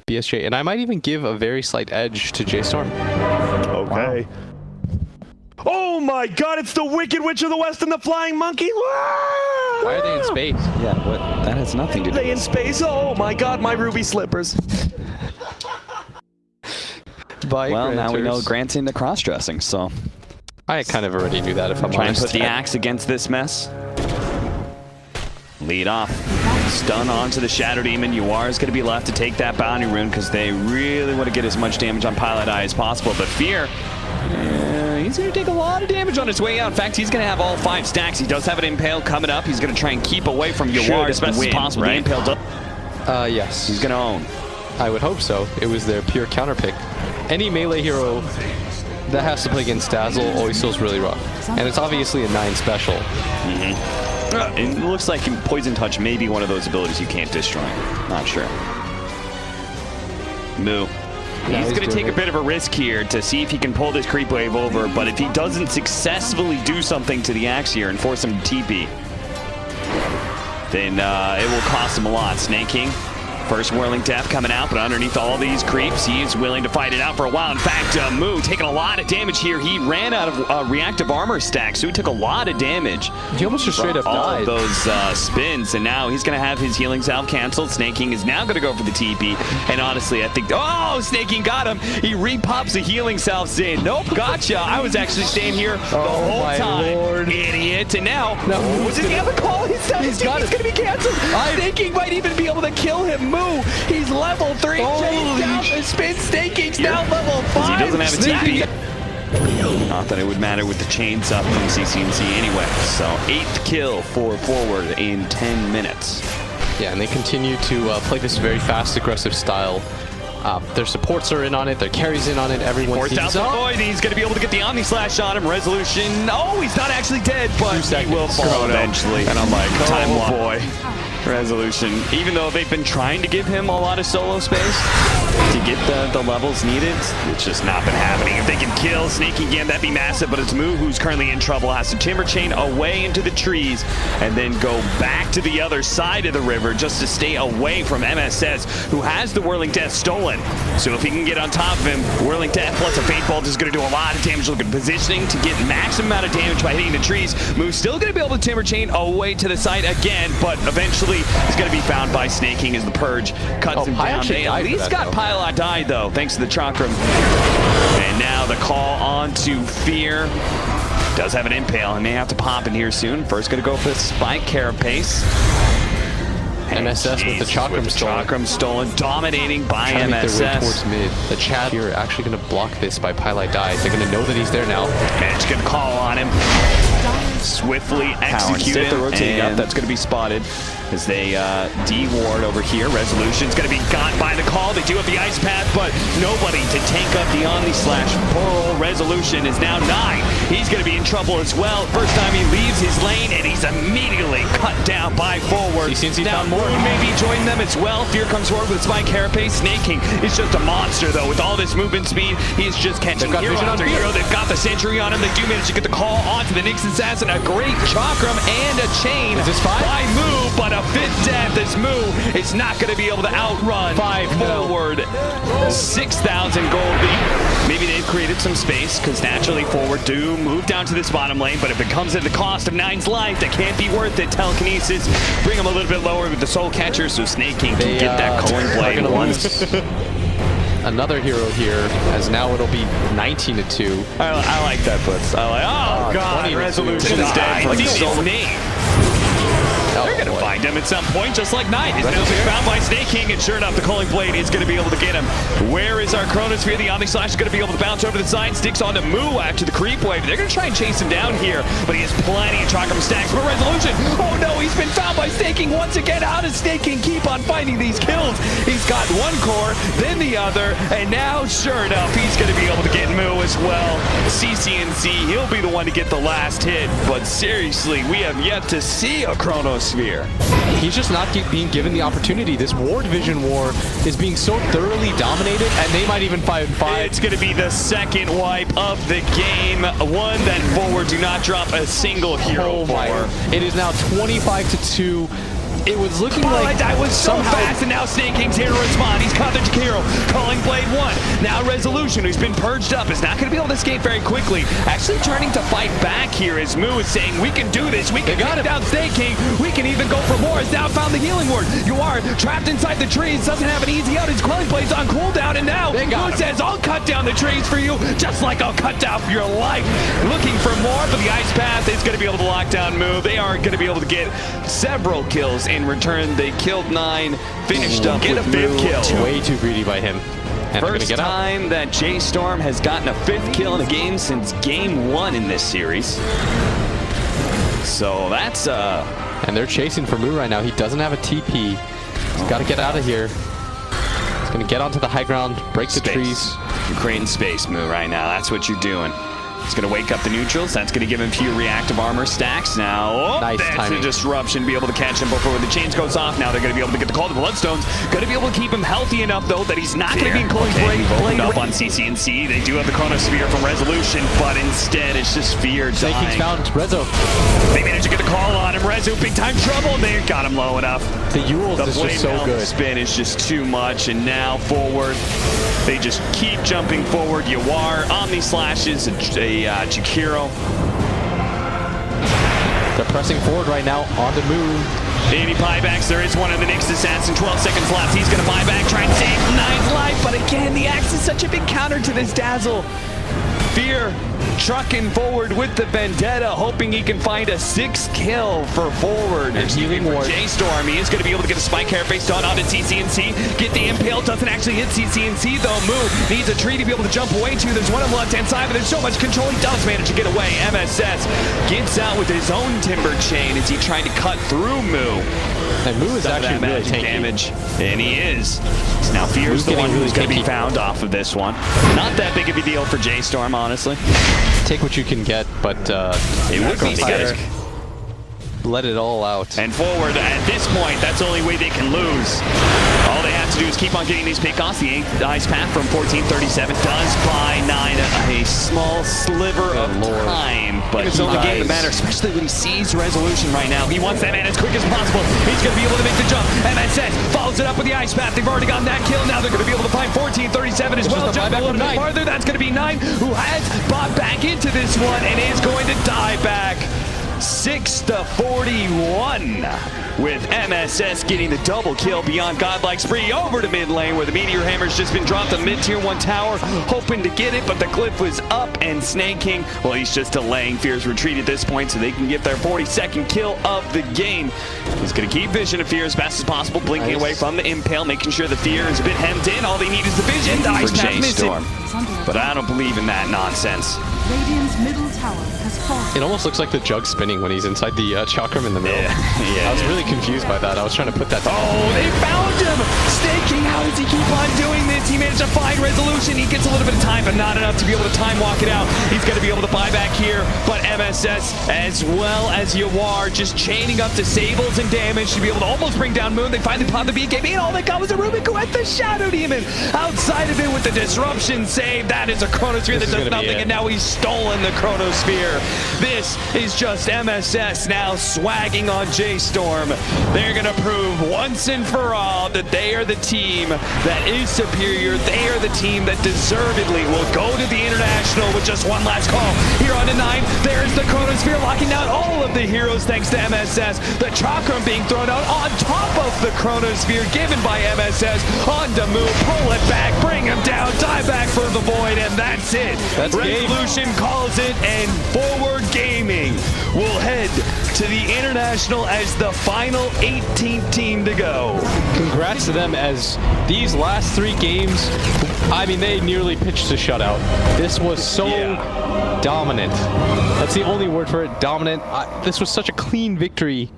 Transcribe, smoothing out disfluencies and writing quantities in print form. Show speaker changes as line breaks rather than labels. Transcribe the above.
BSJ, and I might even give a very slight edge to J.Storm.
Okay. Wow. Oh my god, it's the Wicked Witch of the West and the Flying Monkey!
Why are they in space?
Yeah, what? That has nothing to do with it.
They in space? Oh my god, my ruby slippers.
Well, now we know Grant's into cross-dressing, so...
I kind of already knew that, if I'm
Try
honest.
and put the axe against this mess. Lead off. Stun onto the Shadow Demon. Yuar is going to be left to take that bounty rune because they really want to get as much damage on Pilot Eye as possible. But Fear, he's going to take a lot of damage on his way out. In fact, he's going to have all 5 stacks. He does have an Impale coming up. He's going to try and keep away from Yuar as best as possible. Right? The Impale does.
Yes.
He's going to own.
I would hope so. It was their pure counter pick. Any melee hero that has to play against Dazzle always feels really rough. And it's obviously a 9 special.
It looks like Poison Touch may be one of those abilities you can't destroy. Not sure. Moo. He's going to take a bit of a risk here to see if he can pull this creep wave over, but if he doesn't successfully do something to the axe here and force him to TP, then it will cost him a lot. Sneyking. First Whirling Death coming out, but underneath all these creeps, he is willing to fight it out for a while. In fact, Moo taking a lot of damage here. He ran out of reactive armor stack, so he took a lot of damage.
He almost just straight up
all
died.
Of those spins, and now he's going to have his healing salve canceled. Sneyking is now going to go for the TP, and honestly, I think... Oh, Sneyking got him! He re-pops the healing salve, saying, nope, gotcha. I was actually staying here the whole time.
Lord.
Idiot. And now, was it the other call? He's going to be canceled. Sneyking might even be able to kill him. He's level 3. Chase down the spin. Snaking's down level 5. He doesn't have a TP. Not that it would matter with the chains up from CCNC anyway. So 8th kill for Forward in 10 minutes.
Yeah, and they continue to play this very fast, aggressive style. Their supports are in on it, their carries in on it, everyone
forced out the void. He's going to be able to get the Omni Slash on him. Resolution. Oh, he's not actually dead, but he will fall eventually. And I'm like, oh boy. Resolution. Even though they've been trying to give him a lot of solo space to get the levels needed, it's just not been happening. If they can kill Sneyking again, that'd be massive, but it's Moo who's currently in trouble. Has to Timber Chain away into the trees and then go back to the other side of the river just to stay away from MSS, who has the Whirling Death stolen. So if he can get on top of him, Whirling Death plus a Fate Bolt is going to do a lot of damage. Looking positioning to get maximum amount of damage by hitting the trees. Moo's still going to be able to Timber Chain away to the side again, but eventually he's going to be found by Sneyking as the Purge cuts him down. They at least got Pilot died though, thanks to the Chakram. And now the call on to Fear. Does have an Impale and may have to pop in here soon. First going to go for the Spike Carapace.
MSS with the Chakram
stolen, dominating by MSS.
Their way towards mid. The chat here are actually going to block this by Pilot die. They're going to know that he's there now.
Edge going to call on him. Swiftly execute him, and that's going to be spotted as they de-ward over here. Resolution's going to be got by the call. They do have the Ice Path, but nobody to tank up the Omni Slash. Poor old Resolution is now 9. He's going to be in trouble as well. First time he leaves his lane, and he's immediately cut down by Forward. Now Moon maybe join them as well. Fear comes forward with Spike Carapace. Sneyking is just a monster, though. With all this movement speed, he's just catching hero after hero. They've got the Sentry on him. They do manage to get the call onto the Nyx Assassin. A great Chakram and a chain by Moo, but a 5th death as Moo is not going to be able to outrun Forward. 6,000 gold lead. Maybe they've created some space because naturally Forward do move down to this bottom lane, but if it comes at the cost of 9's life, that can't be worth it. Telekinesis, bring him a little bit lower with the Soul Catcher so Sneyking can get that Culling Blade once.
Another hero here, as now it'll be 19-2.
I like that, Blitz. I like, oh god, Resolution is dead for like his name. They're going to find him at some point, just like Knight. He's now been found by Sneyking, and sure enough, the Culling Blade is going to be able to get him. Where is our Chronosphere? The Omni Slash is going to be able to bounce over the side, sticks onto Moo after the creep wave. They're going to try and chase him down here, but he has plenty of Chakram stacks for Resolution. Oh no, he's been found by Sneyking once again. How does Sneyking keep on finding these kills? He's got one core, then the other, and now, sure enough, he's going to be able to get Moo as well. CCNC, he'll be the one to get the last hit, but seriously, we have yet to see a Chronosphere.
He's just not being given the opportunity. This War Division war is being so thoroughly dominated, and they might even fight 5.
It's going to be the second wipe of the game. One that Forward do not drop a single hero for.
It is now 25-2. It was looking
like that was so
somehow
fast, and now Sneyking's here to respond. He's caught the Jakiro, calling Blade 1. Now Resolution, who's been purged up, is not going to be able to escape very quickly. Actually turning to fight back here as Moo is saying, we can do this. We can take down Sneyking. We can even go for more. Has now found the healing ward. You are trapped inside the trees. Doesn't have an easy out. His Quelling Blade's on cooldown, and now Moo says, I'll cut down the trees for you, just like I'll cut down for your life. Looking for more, but the Ice Path is going to be able to lock down Moo. They are going to be able to get several kills in return. They killed 9, finished up with a 5th kill.
Way too greedy by him. And
First time that J.Storm has gotten a 5th kill in a game since game 1 in this series. So that's
and they're chasing for Moo right now. He doesn't have a TP. He's got to get out of here. He's going to get onto the high ground, break the trees.
You're creating space, Moo, right now. That's what you're doing. He's going to wake up the neutrals. That's going to give him a few reactive armor stacks. Now,
nice
that's
timing.
a disruption. Be able to catch him before the chains goes off. Now they're going to be able to get the call to the Bloodstones. Going to be able to keep him healthy enough, though, that he's not going to be in close blade up on CCNC. They do have the Chronosphere from Resolution, but instead it's just Fear dying.
Snayking's found Rezo.
They managed to get the call on him. Rezo, big time trouble. They got him low enough.
The Yules is just so good.
Spin is just too much, and now forward. They just keep jumping forward. Yawar, Omni Slashes, a Jakiro.
They're pressing forward right now on the move.
80 buybacks. There is one of the next assassin. 12 seconds left. He's going to buy back, try and save 9's life. But again, the axe is such a big counter to this Dazzle. Fear trucking forward with the Vendetta, hoping he can find a 6th kill for forward.
And healing ward.
J.Storm, he is going to be able to get a spike carapace done onto CCNC. Get the impale, doesn't actually hit CCNC though. Moo needs a tree to be able to jump away to. There's one on the left-hand side, but there's so much control. He does manage to get away. MSS gets out with his own timber chain as he tried to cut through Moo.
And Moo is actually really tanky.
Damage, and he is. So now Fear's the one who's going to be found off of this one. Not that big of a deal for J.Storm, honestly.
Take what you can get, but
it would be better.
Let it all out.
And forward, at this point, that's the only way they can lose. All they have to do is keep on getting these pickoffs. The 8th Ice Path from 1437 does buy 9 a small sliver of time, but it's only game that matters, especially when he sees Resolution right now. He wants that man as quick as possible. He's going to be able to make the jump. MSS follows it up with the Ice Path. They've already gotten that kill. Now they're going to be able to find 1437 as well. Jump a little bit farther. That's going to be 9, who has bought back into this one and is going to die back. 6-41 with MSS getting the double kill beyond Godlike Spree over to mid lane where the Meteor Hammer's just been dropped on mid tier 1 tower, hoping to get it, but the glyph was up and Sneyking, well, he's just delaying Fear's retreat at this point so they can get their 42nd kill of the game. He's going to keep vision of Fear as best as possible, blinking away from the impale, making sure the Fear is a bit hemmed in. All they need is the vision for J.Storm. But I don't believe in that nonsense.
Radiant's middle tower has fallen.
It almost looks like the jug spinning when he's inside the chakram in the middle.
Yeah,
I was really confused by that. I was trying to put that down.
Oh, they found him! Sneyking, how does he keep on doing this? He managed to find Resolution. He gets a little bit of time, but not enough to be able to time walk it out. He's going to be able to buy back here, but MSS as well as Yawar just chaining up disables and damage to be able to almost bring down Moon. They finally pop the BKB, and all they got was a Rubik who had the Shadow Demon outside of it with the disruption save. That is a Chronosphere that does nothing, and now he's stolen the Chronosphere. This is just MSS now swagging on J.Storm. They're going to prove once and for all that they are the team that is superior. They are the team that deservedly will go to the International with just one last call. Here on to 9, there's the Chronosphere locking down all of the heroes thanks to MSS. The Chakram being thrown out on top of the Chronosphere given by MSS. On to Moo, pull it back, bring him down, die back for the Void, and that's it.
That's
Resolution calls it, and Forward Gaming will head to the International as the final 18th team to go.
Congrats to them, as these last 3 games, I mean, they nearly pitched a shutout. This was so dominant. That's the only word for it, dominant. This was such a clean victory